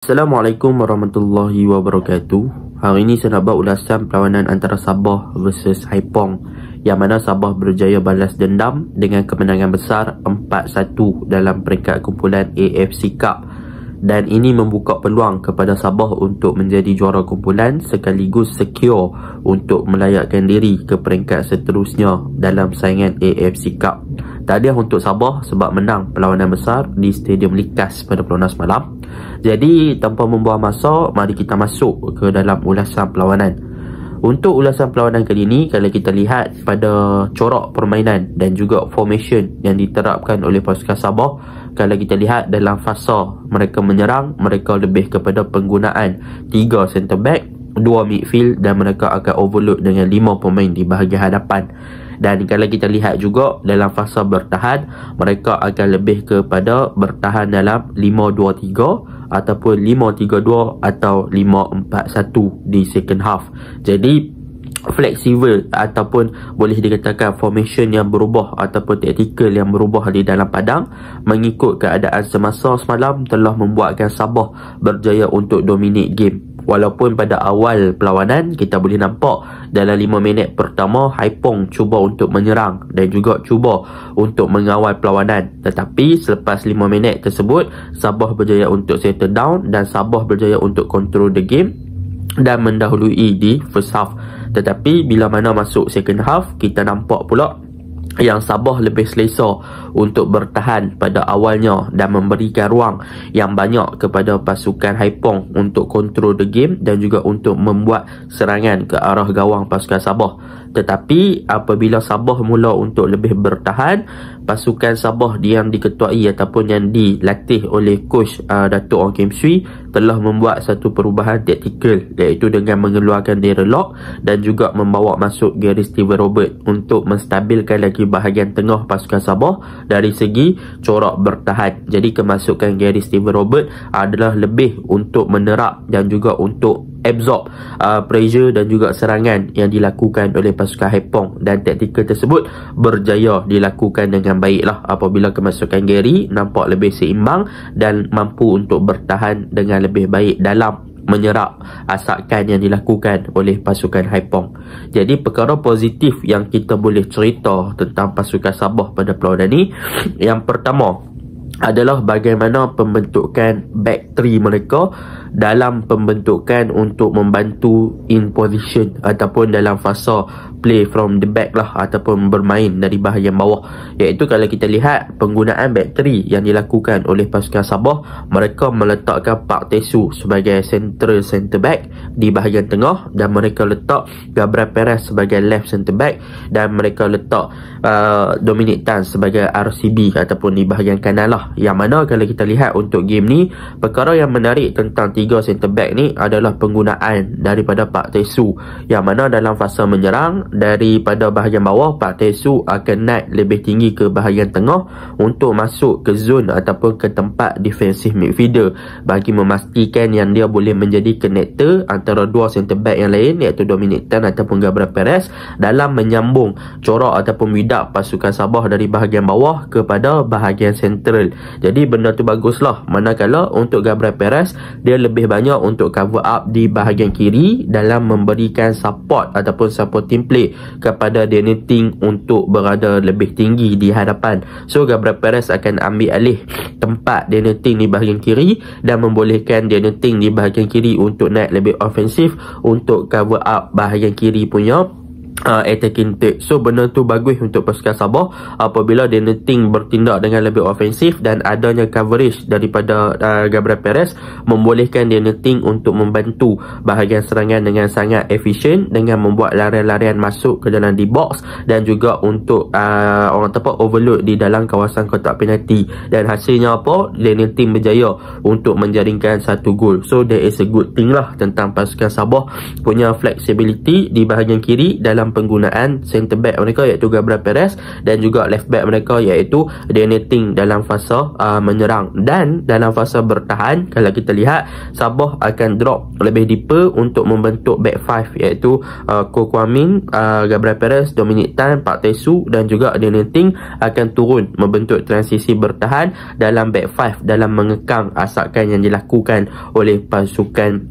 Assalamualaikum warahmatullahi wabarakatuh. Hari ini saya nak buat ulasan perlawanan antara Sabah versus Haipong, yang mana Sabah berjaya balas dendam dengan kemenangan besar 4-1 dalam peringkat kumpulan AFC Cup. Dan ini membuka peluang kepada Sabah untuk menjadi juara kumpulan sekaligus secure untuk melayakkan diri ke peringkat seterusnya dalam saingan AFC Cup. Tahniah untuk Sabah sebab menang perlawanan besar di Stadium Likas pada pukul 6 malam. Jadi tanpa membuang masa, mari kita masuk ke dalam ulasan perlawanan. Untuk ulasan perlawanan kali ini, kalau kita lihat pada corak permainan dan juga formation yang diterapkan oleh pasukan Sabah, kalau kita lihat dalam fasa mereka menyerang, mereka lebih kepada penggunaan 3 centre back, 2 midfield, dan mereka akan overload dengan 5 pemain di bahagian hadapan. Dan kalau kita lihat juga dalam fasa bertahan, mereka akan lebih kepada bertahan dalam 5-2-3 ataupun 5-3-2 atau 5-4-1 di second half. Jadi fleksibel ataupun boleh dikatakan formation yang berubah ataupun taktikal yang berubah di dalam padang mengikut keadaan semasa semalam telah membuatkan Sabah berjaya untuk dominate game. Walaupun pada awal perlawanan kita boleh nampak dalam 5 minit pertama Haipong cuba untuk menyerang dan juga cuba untuk mengawal perlawanan, tetapi selepas 5 minit tersebut Sabah berjaya untuk settle down dan Sabah berjaya untuk control the game dan mendahului di first half. Tetapi bila mana masuk second half, kita nampak pula yang Sabah lebih selesa untuk bertahan pada awalnya dan memberikan ruang yang banyak kepada pasukan Haipong untuk control the game dan juga untuk membuat serangan ke arah gawang pasukan Sabah. Tetapi apabila Sabah mula untuk lebih bertahan, pasukan Sabah yang diketuai ataupun yang dilatih oleh coach Datuk Ong Kim Swee telah membuat satu perubahan taktikal, iaitu dengan mengeluarkan Darren Lock dan juga membawa masuk Gary Steven Robert untuk menstabilkan lagi bahagian tengah pasukan Sabah dari segi corak bertahan. Jadi kemasukan Gary Steven Robert adalah lebih untuk menerap dan juga untuk absorb pressure dan juga serangan yang dilakukan oleh pasukan Haipong, dan taktikal tersebut berjaya dilakukan dengan baiklah apabila kemasukan Gary nampak lebih seimbang dan mampu untuk bertahan dengan lebih baik dalam menyerap asakan yang dilakukan oleh pasukan Haipong. Jadi perkara positif yang kita boleh cerita tentang pasukan Sabah pada perlawanan ini, yang pertama adalah bagaimana pembentukan back three mereka dalam pembentukan untuk membantu in position ataupun dalam fasa play from the back lah, ataupun bermain dari bahagian bawah. Iaitu kalau kita lihat penggunaan back three yang dilakukan oleh pasukan Sabah, mereka meletakkan Pak Tesu sebagai central centre back di bahagian tengah, dan mereka letak Gabriel Perez sebagai left centre back, dan mereka letak Dominic Tan sebagai RCB ataupun di bahagian kanan lah. Yang mana kalau kita lihat untuk game ni, perkara yang menarik tentang 3 centre back ni adalah penggunaan daripada Pak Tesu, yang mana dalam fasa menyerang daripada bahagian bawah, Pak Tesu akan naik lebih tinggi ke bahagian tengah untuk masuk ke zone ataupun ke tempat defensive midfielder bagi memastikan yang dia boleh menjadi connector antara 2 centre back yang lain, iaitu Dominic Tan ataupun Gabriel Perez, dalam menyambung corak ataupun widak pasukan Sabah dari bahagian bawah kepada bahagian central. Jadi benda tu baguslah, manakala untuk Gabriel Perez dia lebih banyak untuk cover up di bahagian kiri dalam memberikan support ataupun supporting play kepada Daniel Ting untuk berada lebih tinggi di hadapan. So Gabriel Perez akan ambil alih tempat Daniel Ting di bahagian kiri dan membolehkan Daniel Ting di bahagian kiri untuk naik lebih ofensif untuk cover up bahagian kiri punya attacking third. So benda tu bagus untuk pasukan Sabah apabila Daniel Ting bertindak dengan lebih ofensif dan adanya coverage daripada Gabriel Perez membolehkan Daniel Ting untuk membantu bahagian serangan dengan sangat efisien dengan membuat larian-larian masuk ke dalam di box dan juga untuk orang tepat overload di dalam kawasan kotak penalti, dan hasilnya apa? Daniel Ting berjaya untuk menjaringkan 1 gol. So there is a good thing lah tentang pasukan Sabah punya flexibility di bahagian kiri dalam dalam penggunaan center back mereka iaitu Gabriel Perez dan juga left back mereka iaitu Daniel Ting dalam fasa menyerang. Dan dalam fasa bertahan, kalau kita lihat Sabah akan drop lebih deeper untuk membentuk back 5 iaitu Ko Kwang Min, Gabriel Perez, Dominic Tan, Park Tae-soo dan juga Daniel Ting akan turun membentuk transisi bertahan dalam back 5 dalam mengekang asakan yang dilakukan oleh pasukan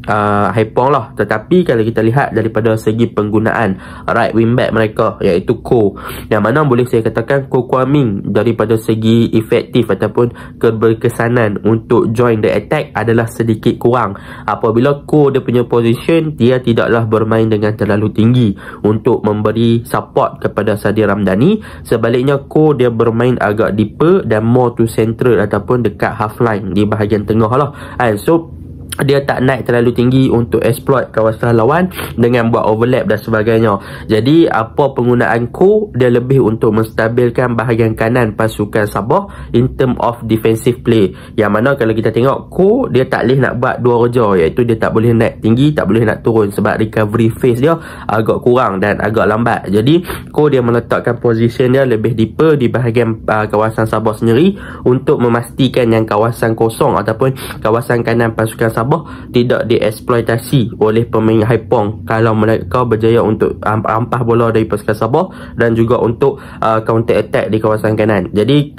Haipong lah. Tetapi kalau kita lihat daripada segi penggunaan right wing back mereka iaitu Ko, yang mana boleh saya katakan Ko Kwang Min daripada segi efektif ataupun keberkesanan untuk join the attack adalah sedikit kurang. Apabila Ko dia punya position, dia tidaklah bermain dengan terlalu tinggi untuk memberi support kepada Sadir Ramdhani. Sebaliknya Ko dia bermain agak deeper dan more to central ataupun dekat half line di bahagian tengah lah. So dia tak naik terlalu tinggi untuk exploit kawasan lawan dengan buat overlap dan sebagainya. Jadi apa penggunaan Ko, dia lebih untuk menstabilkan bahagian kanan pasukan Sabah in term of defensive play. Yang mana kalau kita tengok Ko, dia tak boleh nak buat dua kerja, iaitu dia tak boleh naik tinggi, tak boleh nak turun sebab recovery phase dia agak kurang dan agak lambat. Jadi Ko dia meletakkan position dia lebih deeper di bahagian kawasan Sabah sendiri untuk memastikan yang kawasan kosong ataupun kawasan kanan pasukan Sabah tidak dieksploitasi oleh pemain Haipong kalau mereka berjaya untuk rampas bola dari pasukan Sabah dan juga untuk counter attack di kawasan kanan. Jadi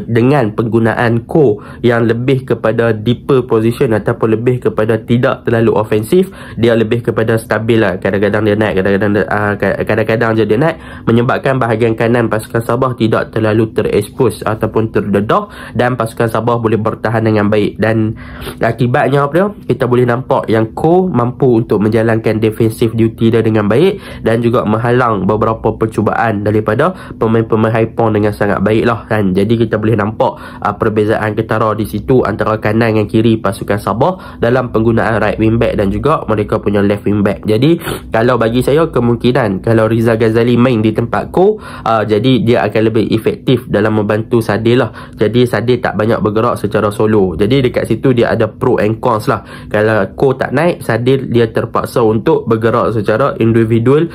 dengan penggunaan Ko yang lebih kepada deeper position ataupun lebih kepada tidak terlalu ofensif, dia lebih kepada stabil lah. Kadang-kadang dia naik, kadang-kadang je dia naik, menyebabkan bahagian kanan pasukan Sabah tidak terlalu terekspos ataupun terdedah dan pasukan Sabah boleh bertahan dengan baik. Dan akibatnya apa dia? Kita boleh nampak yang Ko mampu untuk menjalankan defensive duty dia dengan baik dan juga menghalang beberapa percubaan daripada pemain-pemain Haipong dengan sangat baik lah kan. Jadi kita boleh nampak perbezaan ketara di situ antara kanan dan kiri pasukan Sabah dalam penggunaan right wing back dan juga mereka punya left wing back. Jadi kalau bagi saya, kemungkinan kalau Rizal Ghazali main di tempat Ko, jadi dia akan lebih efektif dalam membantu Sadir lah. Jadi Sadir tak banyak bergerak secara solo. Jadi dekat situ dia ada pro and cons lah. Kalau Ko tak naik, Sadir dia terpaksa untuk bergerak secara individual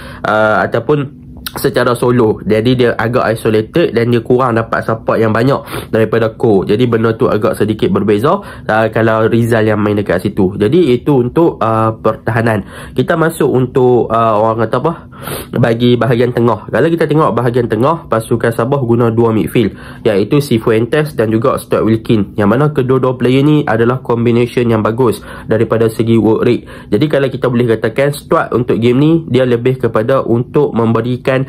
ataupun secara solo. Jadi dia agak isolated dan dia kurang dapat support yang banyak daripada Ko. Jadi benda tu agak sedikit berbeza kalau Rizal yang main dekat situ. Jadi itu untuk pertahanan. Kita masuk untuk orang kata apa, bagi bahagian tengah. Kalau kita tengok bahagian tengah, pasukan Sabah guna dua midfield iaitu Cifuentes dan juga Stuart Wilkin, yang mana kedua-dua player ni adalah combination yang bagus daripada segi work rate. Jadi kalau kita boleh katakan Stuart untuk game ni dia lebih kepada untuk memberikan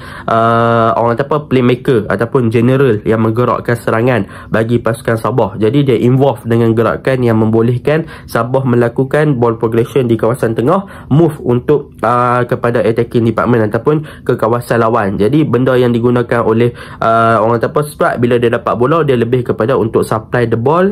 orang kata apa, playmaker ataupun general yang menggerakkan serangan bagi pasukan Sabah. Jadi dia involve dengan gerakan yang membolehkan Sabah melakukan ball progression di kawasan tengah, move untuk kepada attacking department ataupun ke kawasan lawan. Jadi benda yang digunakan oleh orang kata apa, Stuart, bila dia dapat bola, dia lebih kepada untuk supply the ball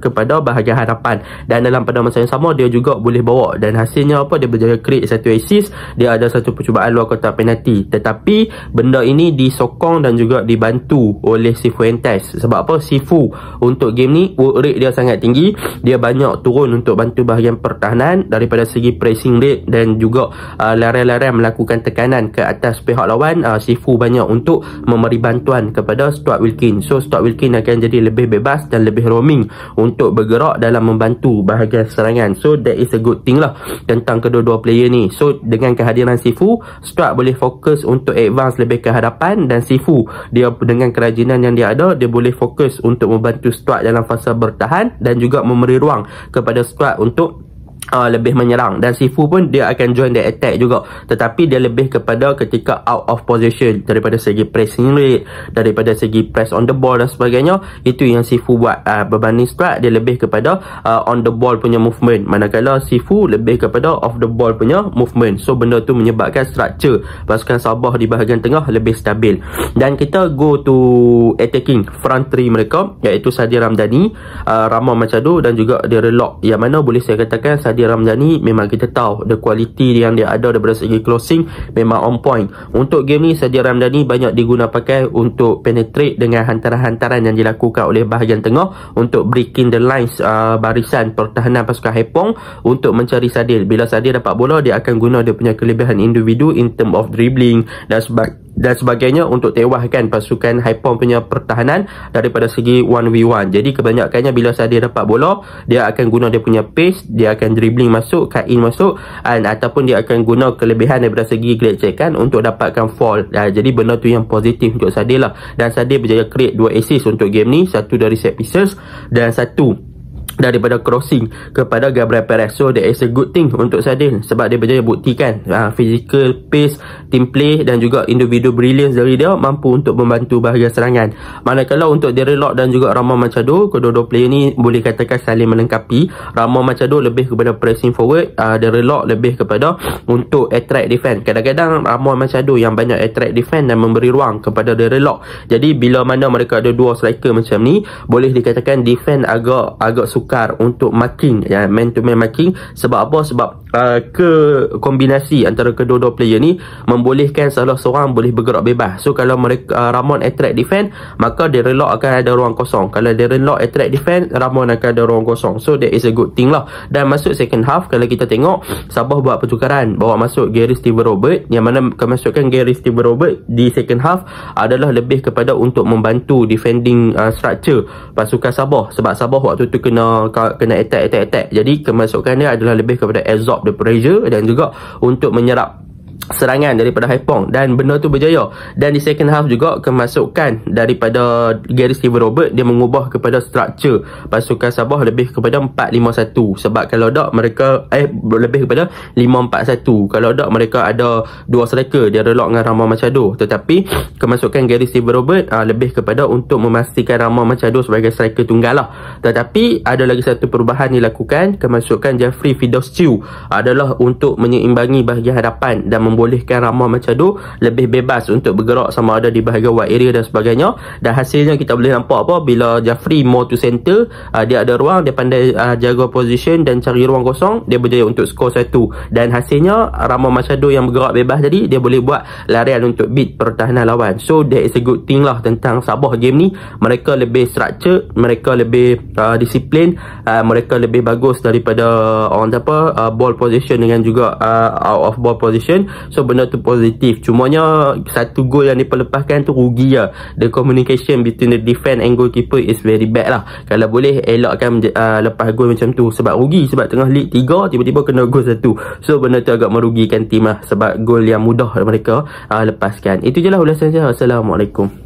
kepada bahagian hadapan, dan dalam pada masa yang sama dia juga boleh bawa, dan hasilnya apa, dia berjaya create satu assist, dia ada satu percubaan luar kotak penalti. Tetapi benda ini disokong dan juga dibantu oleh Cifuentes. Sebab apa? Sifu untuk game ni work rate dia sangat tinggi, dia banyak turun untuk bantu bahagian pertahanan daripada segi pressing rate dan juga larian-larian melakukan tekanan ke atas pihak lawan. Sifu banyak untuk memberi bantuan kepada Stuart Wilkin. So Stuart Wilkin akan jadi lebih bebas dan lebih roaming untuk bergerak dalam membantu bahagian serangan. So that is a good thing lah tentang kedua-dua player ni. So dengan kehadiran Sifu, Stuart boleh fokus untuk advance lebih ke hadapan, dan Sifu dia dengan kerajinan yang dia ada, dia boleh fokus untuk membantu Stuart dalam fasa bertahan dan juga memberi ruang kepada Stuart untuk lebih menyerang, dan Sifu pun dia akan join the attack juga, tetapi dia lebih kepada ketika out of position daripada segi pressing rate, daripada segi press on the ball dan sebagainya. Itu yang Sifu buat. Berbanding Stuart, dia lebih kepada on the ball punya movement, manakala Sifu lebih kepada off the ball punya movement. So benda tu menyebabkan structure pasukan Sabah di bahagian tengah lebih stabil. Dan kita go to attacking front three mereka, iaitu Sadir Ramdhani, Ramon Machado dan juga Darren Lock, yang mana boleh saya katakan Sadir Sadil Ramdhani memang kita tahu the quality yang dia ada daripada segi closing memang on point. Untuk game ni Sadil Ramdhani banyak diguna pakai untuk penetrate dengan hantaran-hantaran yang dilakukan oleh bahagian tengah untuk breaking the lines barisan pertahanan pasukan Haipong untuk mencari Sadil. Bila Sadil dapat bola, dia akan guna dia punya kelebihan individu in term of dribbling dan sebagainya untuk tewahkan pasukan Haipong punya pertahanan daripada segi 1v1. Jadi kebanyakannya bila Sadil dapat bola, dia akan guna dia punya pace, dia akan dribbling masuk, cut in masuk, ataupun dia akan guna kelebihan daripada segi gelecekan untuk dapatkan fall. Jadi benda tu yang positif untuk Sadil lah. Dan Sadil berjaya create 2 assist untuk game ni, satu dari set pieces dan satu daripada crossing kepada Gabriel Perez. So that is a good thing untuk Sadil sebab dia berjaya buktikan physical, pace, team play dan juga individu brilliance dari dia mampu untuk membantu bahagian serangan. Manakala untuk Darren Lock dan juga Ramon Machado, kedua-dua player ni boleh katakan saling melengkapi. Ramon Machado lebih kepada pressing forward, Darren Lock lebih kepada untuk attract defense. Kadang-kadang Ramon Machado yang banyak attract defense dan memberi ruang kepada Darren Lock. Jadi bila mana mereka ada dua striker macam ni, boleh dikatakan defense agak sukar untuk marking, man to man marking. Sebab apa? Sebab kombinasi antara kedua-dua player ni membolehkan salah seorang boleh bergerak bebas. So kalau mereka Ramon attract defense, maka Darren Lock akan ada ruang kosong. Kalau Darren Lock attract defense, Ramon akan ada ruang kosong. So that is a good thing lah. Dan masuk second half, kalau kita tengok Sabah buat pertukaran, bawa masuk Gary Steven Robert, yang mana kemasukan Gary Steven Robert di second half adalah lebih kepada untuk membantu defending structure pasukan Sabah. Sebab Sabah waktu tu kena attack. Jadi kemasukan dia adalah lebih kepada absorb the pressure dan juga untuk menyerap serangan daripada Haipong, dan benda tu berjaya. Dan di second half juga kemasukan daripada Gary Steven Robert, dia mengubah kepada structure pasukan Sabah lebih kepada 4-5-1. Sebab kalau tak mereka lebih kepada 5-4-1. Kalau tak mereka ada dua striker, dia Lock dengan Ramon Machado. Tetapi kemasukan Gary Steven Robert lebih kepada untuk memastikan Ramon Machado sebagai striker tunggal lah. Tetapi ada lagi satu perubahan dilakukan, kemasukan Jeffrey Fidostiu adalah untuk menyeimbangi bahagian hadapan dan membolehkan Ramon Machado lebih bebas untuk bergerak sama ada di bahagian wide area dan sebagainya. Dan hasilnya kita boleh nampak apa, bila Jeffrey more to center, dia ada ruang, dia pandai jaga position dan cari ruang kosong, dia berjaya untuk skor 1. Dan hasilnya Ramon Machado yang bergerak bebas tadi, dia boleh buat larian untuk beat pertahanan lawan. So that is a good thing lah tentang Sabah game ni. Mereka lebih structure, mereka lebih disiplin, mereka lebih bagus daripada ball position dengan juga out of ball position. So benda tu positif. Cumanya satu gol yang diperlepaskan tu rugi lah. The communication between the defense and goalkeeper is very bad lah. Kalau boleh elakkan lepas gol macam tu. Sebab rugi, sebab tengah league 3 tiba-tiba kena gol 1. So benda tu agak merugikan tim lah, sebab gol yang mudah mereka lepaskan. Itu je lah ulasan saya. Assalamualaikum.